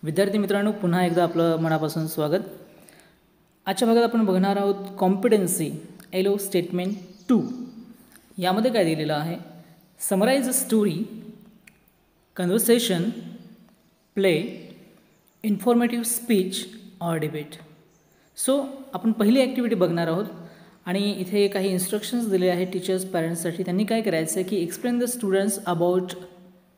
विद्यार्थी मित्रांनो, पुन्हा एकदा आपलं मनापासून स्वागत. आजच्या भागात आपण बघणार आहोत कॉम्पिटन्सी एलो स्टेटमेंट 2. यामध्ये काय दिलेलं आहे? Summarise a story, conversation, play, informative speech or debate. So आपण पहिली ॲक्टिव्हिटी बघणार आहोत आणि इथे काही इन्स्ट्रक्शन्स दिले आहेत टीचर्स पॅरेंट्ससाठी. त्यांनी काय करायचं आहे की explain the students about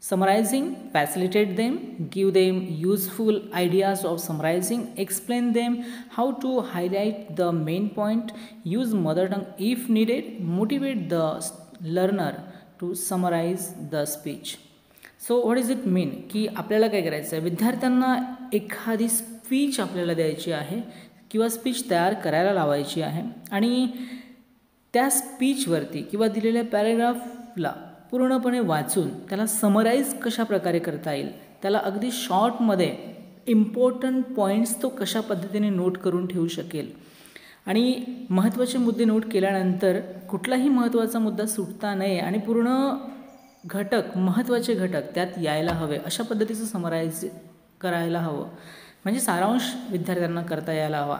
summarizing, facilitate them, give them useful ideas of summarizing, explain them how to highlight the main point, use mother tongue if needed, motivate the learner to summarize the speech. So what does it mean? की आपल्याला काय करायचं आहे, विद्यार्थ्यांना एखादी speech आपल्याला द्यायची आहे किंवा स्पीच तयार करायला लावायची आहे आणि त्या स्पीचवरती किंवा दिलेल्या पॅरेग्राफला पूर्णपणे वाचून त्याला समराईज कशा प्रकारे करता येईल, त्याला अगदी शॉर्टमध्ये इम्पॉर्टंट पॉईंट्स तो कशा पद्धतीने नोट करून ठेवू शकेल आणि महत्त्वाचे मुद्दे नोट केल्यानंतर कुठलाही महत्त्वाचा मुद्दा सुटता नये आणि पूर्ण महत्त्वाचे घटक त्यात यायला हवे अशा पद्धतीचं समराईज करायला हवं, म्हणजे सारांश विद्यार्थ्यांना करता यायला हवा.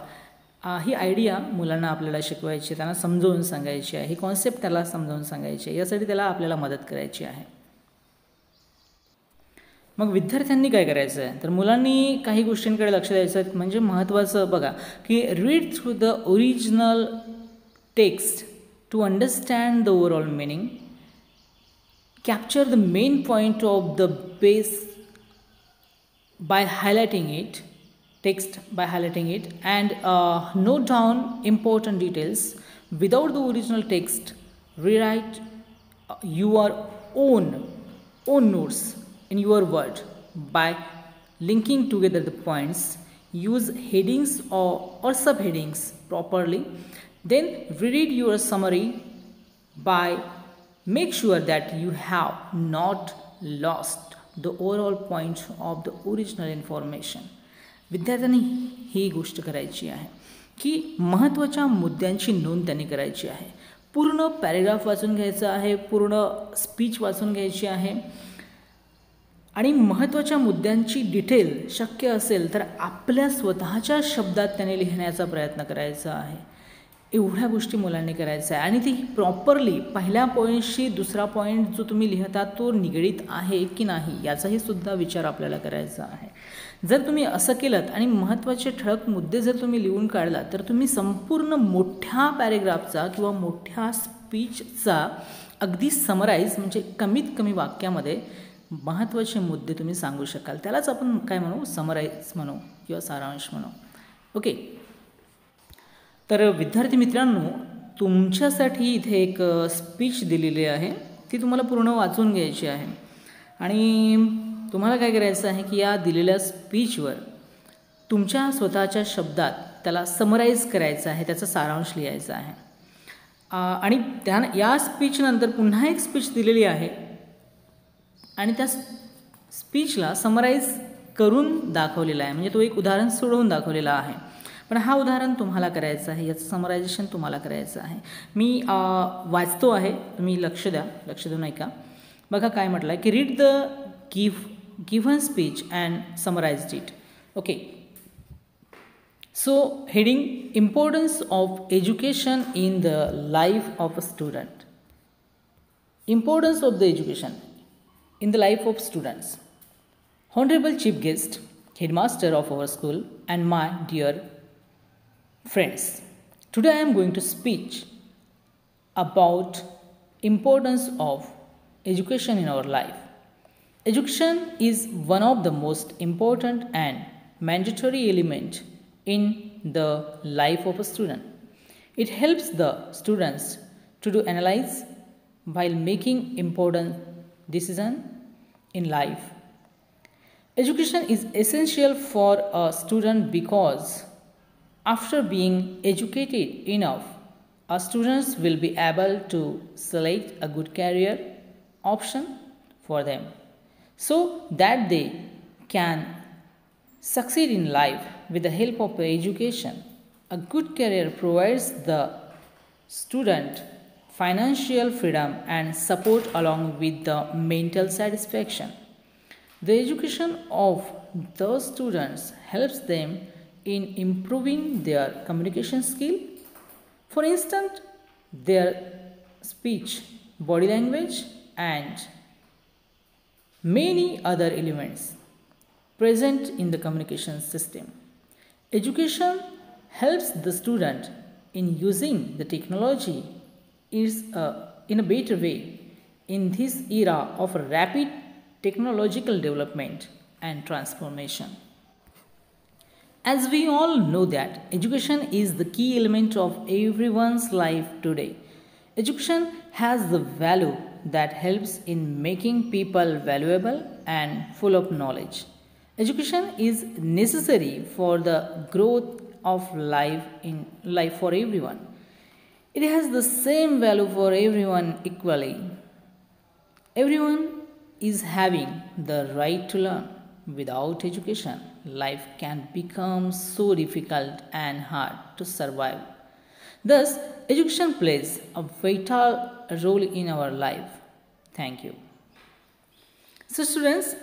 ही आयडिया मुलांना आपल्याला शिकवायची, त्यांना समजावून सांगायची आहे, ही कॉन्सेप्ट त्याला समजावून सांगायची आहे, यासाठी त्याला आपल्याला मदत करायची आहे. मग विद्यार्थ्यांनी काय करायचं आहे, तर मुलांनी काही गोष्टींकडे लक्ष द्यायचं आहे. म्हणजे महत्त्वाचं बघा की read through the original text to understand the overall meaning, capture the main point of the base by highlighting it, text by highlighting it, and note down important details. Without the original text, rewrite your own notes in your word by linking together the points. Use headings or subheadings properly. Then reread your summary by make sure that you have not lost the overall point of the original information. विद्यार्थ्यांनी ही गोष्ट करायची आहे की महत्त्वाच्या मुद्द्यांची नोंद त्यांनी करायची आहे. पूर्ण पॅरेग्राफ वाचून घ्यायचा आहे, पूर्ण स्पीच वाचून घ्यायची आहे आणि महत्त्वाच्या मुद्द्यांची डिटेल शक्य असेल तर आपल्या स्वतःच्या शब्दात त्याने लिहिण्याचा प्रयत्न करायचा आहे. एवढ्या गोष्टी मुलांनी करायचं आहे आणि ती प्रॉपरली पहिल्या पॉईंटशी दुसरा पॉईंट जो तुम्ही लिहिता तो निगडीत आहे की नाही याचाही सुद्धा विचार आपल्याला करायचा आहे. जर तुम्ही असं केलं आणि महत्त्वाचे ठळक मुद्दे जर तुम्ही लिहून काढला तर तुम्ही संपूर्ण मोठ्या पॅरेग्राफचा किंवा मोठ्या स्पीचचा अगदी समराईज म्हणजे कमीत कमी वाक्यामध्ये महत्त्वाचे मुद्दे तुम्ही सांगू शकाल. त्यालाच आपण काय म्हणू, समराईज म्हणू किंवा सारांश म्हणू. ओके, तर विद्यार्थी मित्रांनो, तुमच्यासाठी इथे एक स्पीच दिलेली आहे, ती तुम्हाला पूर्ण वाचून घ्यायची आहे आणि तुम्हाला काय करायचं आहे की या दिलेल्या स्पीचवर तुमच्या स्वतःच्या शब्दात त्याला समराईज करायचं आहे, त्याचा सारांश लिहायचा आहे. आणि या स्पीचनंतर पुन्हा एक स्पीच दिलेली आहे आणि त्या स्पीचला समराईज करून दाखवलेला आहे, म्हणजे तो एक उदाहरण सोडवून दाखवलेला आहे. पण हा उदाहरण तुम्हाला करायचं आहे, याचं समरायझेशन तुम्हाला करायचं आहे. मी वाचतो आहे, तुम्ही लक्ष देऊन ऐका. बघा काय म्हटलं आहे की read the given speech and summarised it. Okay, so heading importance of education in the life of a student. Importance of the education in the life of students. Honorable Chief Guest, Headmaster of our school, and my dear friends, today I am going to speak about importance of education in our life. Education is one of the most important and mandatory element in the life of a student. It helps the students to analyze while making important decision in life. Education is essential for a student because after being educated enough, our students will be able to select a good career option for them so that they can succeed in life with the help of education. A good career provides the student financial freedom and support along with the mental satisfaction. The education of the students helps them in improving their communication skill. For instance, their speech, body language, and many other elements present in the communication system. Education helps the student in using the technology in a better way in this era of rapid technological development and transformation. As we all know that education is the key element of everyone's life today. Education has the value that helps in making people valuable and full of knowledge. Education is necessary for the growth of life for everyone. It has the same value for everyone equally. Everyone is having the right to learn. Without education, life can become so difficult and hard to survive. Thus, education plays a vital role in our life. Thank you. So, students,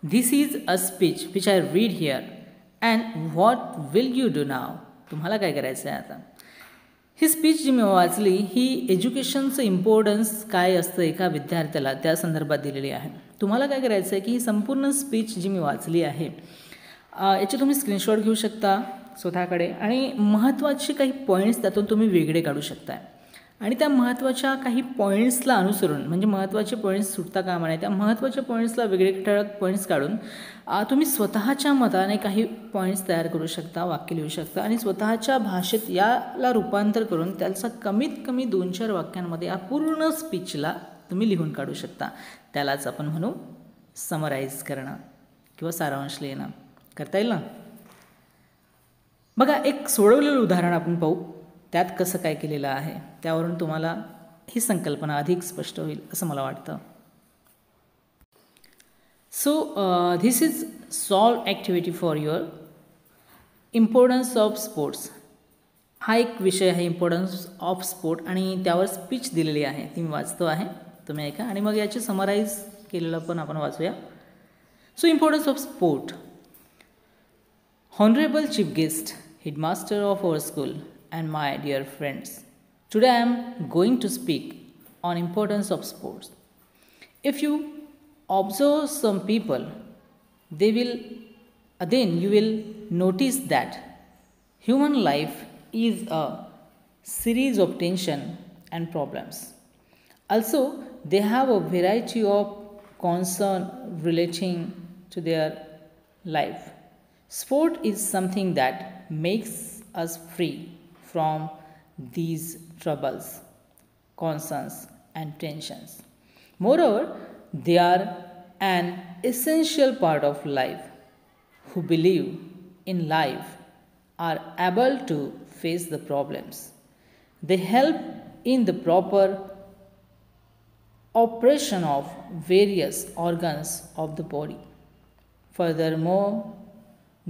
this is a speech which I read here. And what will you do now? तुम्हाला काय करायचं आहे आता? ही speech जी मी वाचली ही एज्युकेशनचं importance काय असतं एका विद्यार्थ्याला त्या संदर्भात दिलेली आहे. तुम्हाला काय करायचं आहे की ही संपूर्ण स्पीच जी मी वाचली आहे याचे तुम्ही स्क्रीनशॉट घेऊ शकता स्वतःकडे आणि महत्त्वाचे काही पॉईंट्स त्यातून तुम्ही वेगळे काढू शकता आणि त्या महत्त्वाच्या काही पॉईंट्सला अनुसरून म्हणजे महत्त्वाचे पॉईंट्स सुटता कामा नये त्या महत्त्वाच्या पॉईंट्सला वेगळे ठळक पॉईंट्स काढून तुम्ही स्वतःच्या मताने काही पॉईंट्स तयार करू शकता, वाक्य लिहू शकता आणि स्वतःच्या भाषेत याला रूपांतर करून त्याचा कमीत कमी 2-4 वाक्यांमध्ये या पूर्ण स्पीचला तुम्ही लिहून काढू शकता. त्यालाच आपण म्हणू समराईज करणं किंवा सारांश लिहिणं. करता येईल ना? बघा एक सोडवलेलं उदाहरण आपण पाहू. त्यात कसं काय केलेलं आहे त्यावरून तुम्हाला ही संकल्पना अधिक स्पष्ट होईल असं मला वाटतं. So this is solve activity for your importance of sports. हा एक विषय आहे इम्पॉर्टन्स ऑफ स्पोर्ट आणि त्यावर स्पीच दिलेली आहे ती मी वाचतो आहे तुम्ही ऐका आणि मग याची समराईज केलेलं पण आपण वाचूया. So importance of sport. Honorable Chief Guest, Headmaster of our school, and my dear friends, today I am going to speak on importance of sports. If you observe some people, then you will notice that human life is a series of tension and problems. Also, they have a variety of concern relating to their life. Sport is something that makes us free from these troubles, concerns, and tensions. Moreover, they are an essential part of life. Who believe in life are able to face the problems. They help in the proper operation of various organs of the body. Furthermore,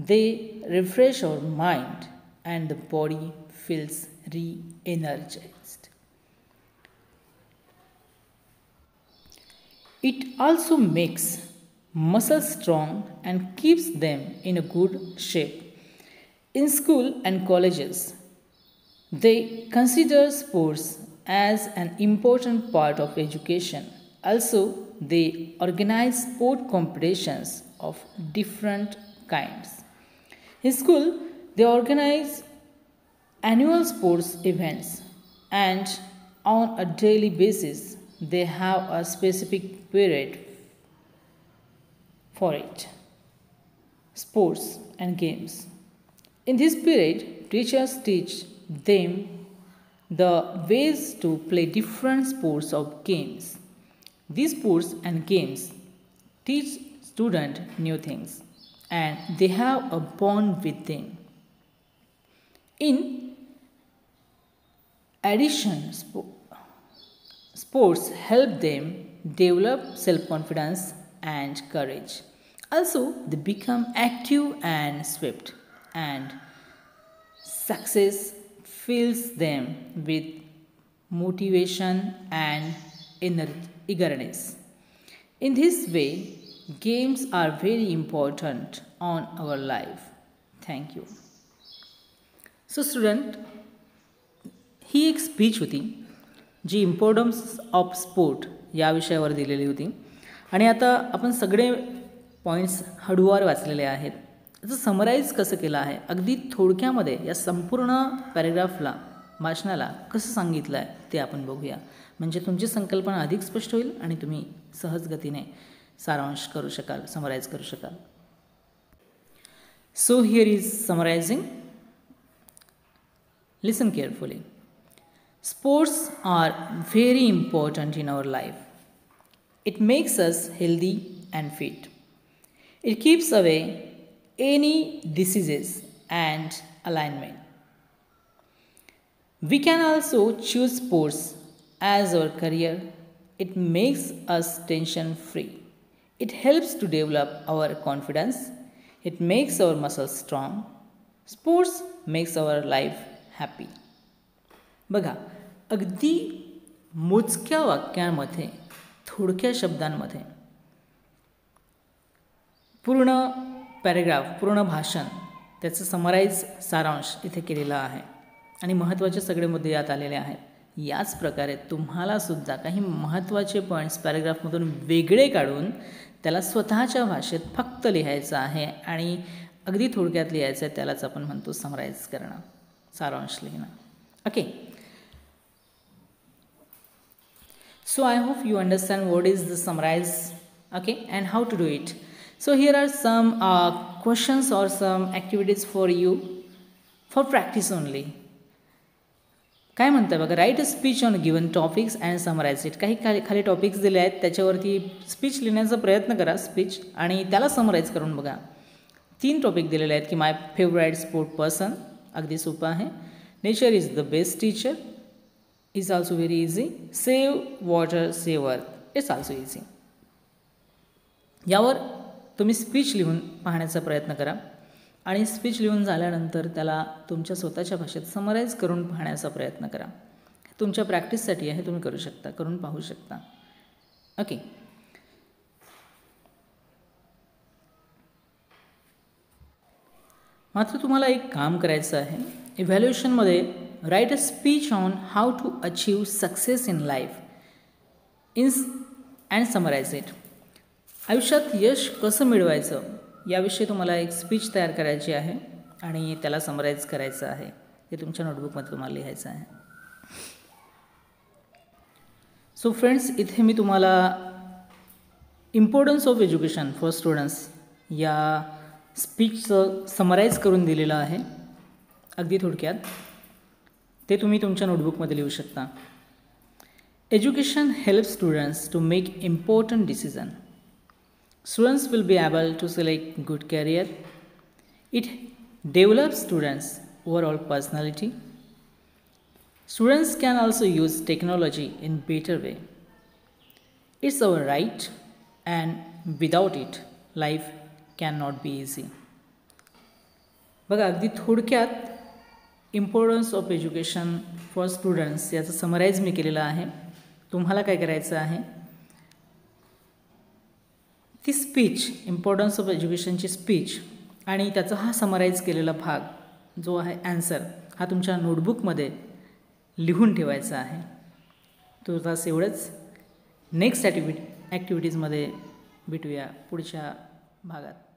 they refresh our mind and the body feels re-energized. It also makes muscles strong and keeps them in a good shape. In school and colleges, they consider sports as an important part of education. Also, they organize sport competitions of different kinds. In school, they organize annual sports events and on a daily basis they have a specific period for it. Sports and games. In this period, teachers teach them the ways to play different sports of games. These sports and games teach students new things and they have a bond with them. In addition, sports help them develop self-confidence and courage. Also, they become active and swift, and success fills them with motivation and eagerness. In this way, games are very important on our life. Thank you. So student, ही एक speech होती जी importance of sport या विषयावर दिलेली होती आणि आता आपण सगळे पॉईंट्स हळूवार वाचलेले आहेत. त्याचं समराईज कसं केलं आहे अगदी थोडक्यामध्ये या संपूर्ण पॅरेग्राफला भाषणाला कसं सांगितलं आहे ते आपण बघूया. म्हणजे तुमची संकल्पना अधिक स्पष्ट होईल आणि तुम्ही सहज गतीने सारांश करू शकाल, समराईज करू शकाल. So here is summarising. Listen carefully. Sports are very important in our life. It makes us healthy and fit. It keeps away any diseases and alignment. We can also choose sports as our career. It makes us tension free. It helps to develop our confidence. It makes our muscles strong. Sports makes our life happy. बघा, अगदी मोजक्या वाक्यांमध्ये थोडक्या शब्दांमध्ये पूर्ण paragraph, पूर्ण भाषण, त्याचं summarise सारांश इथे केलेला आहे आणि महत्त्वाचे सगळे मुद्दे यात आलेले आहेत. याच प्रकारे तुम्हालासुद्धा काही महत्त्वाचे पॉईंट्स पॅरेग्राफमधून वेगळे काढून त्याला स्वतःच्या भाषेत फक्त लिहायचं आहे आणि अगदी थोडक्यात लिहायचं आहे. त्यालाच आपण म्हणतो समराईज करणं, सारांश लिहिणं. Okay. So I hope you understand what is the summarize, okay, and how to do it. So here are some questions or some activities for you for practice only. काय म्हणतं बघा, write a speech on given topics and summarise it. काही खाली topics दिले आहेत, त्याच्यावरती speech लिहिण्याचा प्रयत्न करा स्पीच आणि त्याला समराईज करून बघा. 3 टॉपिक दिलेले आहेत की माय फेवराईट स्पोर्ट पर्सन, अगदी सोपं आहे. Nature is the best teacher is also very easy. Save water, save earth. It's also easy. यावर तुम्ही स्पीच लिहून पाहण्याचा प्रयत्न करा आणि स्पीच लिहून झाल्यानंतर त्याला तुमच्या स्वतःच्या भाषेत समराईज करून पाहण्याचा प्रयत्न करा. तुमच्या प्रॅक्टिससाठी आहे, तुम्ही करू शकता, करून पाहू शकता. ओके. मात्र तुम्हाला एक काम करायचं आहे. इव्हॅल्युएशनमध्ये write a speech on how to achieve success in life and summarise it. आयुष्यात यश कसं मिळवायचं याविषयी तुम्हाला एक स्पीच तयार करायची आहे आणि त्याला समराईज करायचं आहे. ते तुमच्या नोटबुकमध्ये तुम्हाला लिहायचं आहे. सो फ्रेंड्स, इथे मी तुम्हाला importance of education for students या स्पीचचं समराईज करून दिलेलं आहे अगदी थोडक्यात. ते तुम्ही तुमच्या नोटबुकमध्ये लिहू शकता. Education helps students to make important decision. Students will be able to select good career. It develops students overall personality. Students can also use technology in better way. It's our right and without it life can not be easy. बघा, अगदी थोडक्यात importance of education for students याचं summarise मी केलेलं आहे. तुम्हाला काय करायचं आहे, ती स्पीच, इम्पॉर्टन्स ऑफ एज्युकेशनची स्पीच आणि त्याचा हा समराईज केलेला भाग जो आहे ॲन्सर, हा तुमच्या नोटबुकमध्ये लिहून ठेवायचा आहे. तुझाच एवढंच. नेक्स्ट ॲक्टिव्हिटीजमध्ये भेटूया पुढच्या भागात.